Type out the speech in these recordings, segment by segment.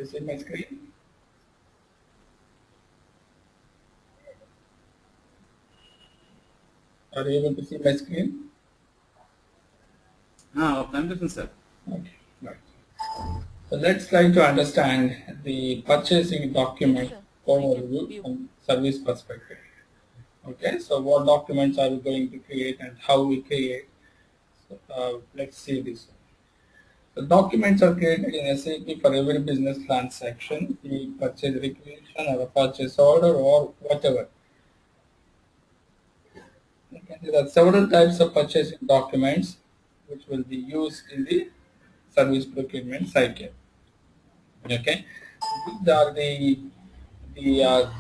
see my screen? Are you able to see my screen? Wonderful, sir. Okay, right. So let's try to understand the purchasing document Sure, I can overview view. from service perspective. Okay, so what documents are we going to create and how we create? So, let's see this. The documents are created in SAP for every business transaction, the purchase requisition or a purchase order or whatever. Okay, there are several types of purchasing documents which will be used in the service procurement cycle. Okay, these are the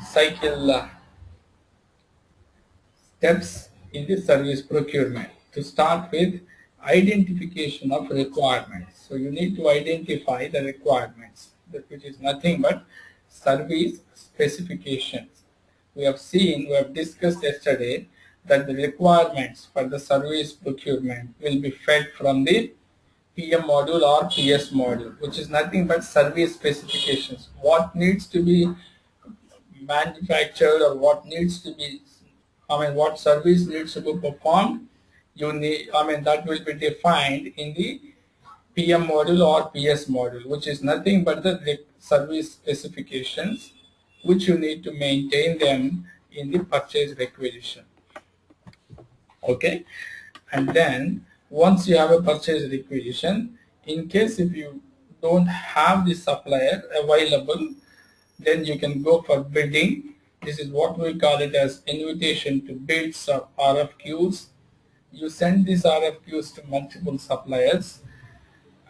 cycle steps in the service procurement. To start with, identification of requirements. So you need to identify the requirements, which is nothing but service specifications. We have discussed yesterday that the requirements for the service procurement will be fed from the PM module or PS module, which is nothing but service specifications. What needs to be manufactured or what needs to be, what service needs to be performed, that will be defined in the PM module or PS module, which is nothing but the service specifications which you need to maintain them in the purchase requisition. Okay, and then once you have a purchase requisition, in case if you don't have the supplier available, then you can go for bidding. This is what we call it as invitation to bids or RFQs. You send these RFQs to multiple suppliers,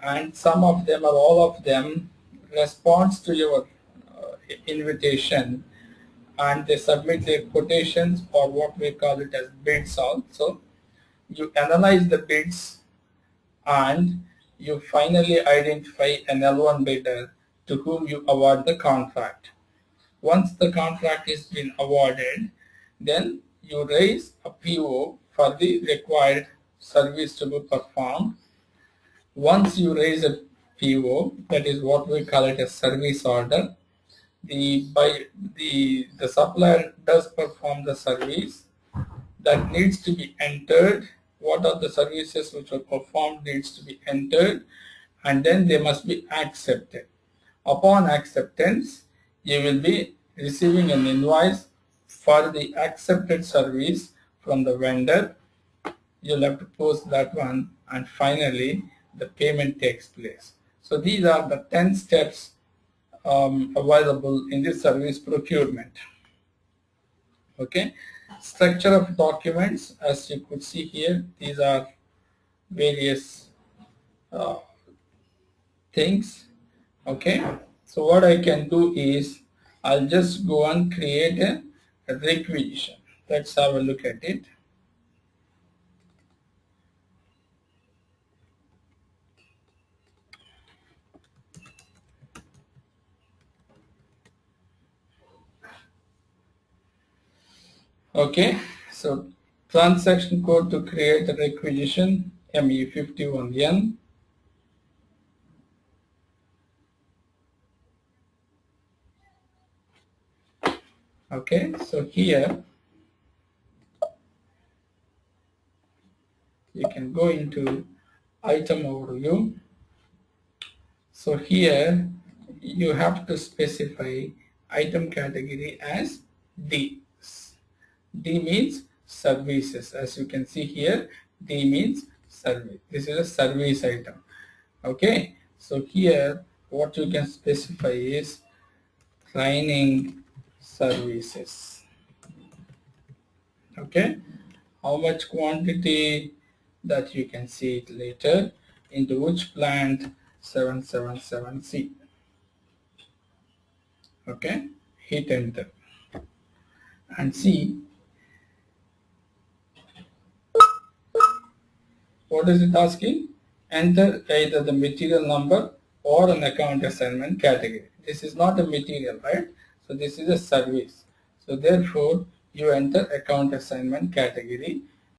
and some of them or all of them responds to your invitation, and they submit their quotations or what we call it as bids also. You analyze the bids and you finally identify an L1 bidder to whom you award the contract. Once the contract is been awarded, then you raise a PO for the required service to be performed. Once you raise a PO, that is what we call it a service order, the supplier does perform the service that needs to be entered. What are the services which are performed needs to be entered, and then they must be accepted. Upon acceptance, you will be receiving an invoice for the accepted service from the vendor. You'll have to post that one, and finally the payment takes place. So these are the 10 steps available in the service procurement. Okay, structure of documents, as you could see here, these are various uh, things. Okay, so what I can do is I'll just go and create a requisition. Let's have a look at it. Okay, so transaction code to create a requisition ME51N. Okay, so here you can go into item overview. So here you have to specify item category as D. D means services. As you can see here, D means service. This is a service item. Okay, so here what you can specify is training services. Okay, how much quantity, that you can see it later, into which plant, 777C. Okay, hit enter and see what is it asking. Enter either the material number or an account assignment category. This is not a material, right? So this is a service. So therefore you enter account assignment category.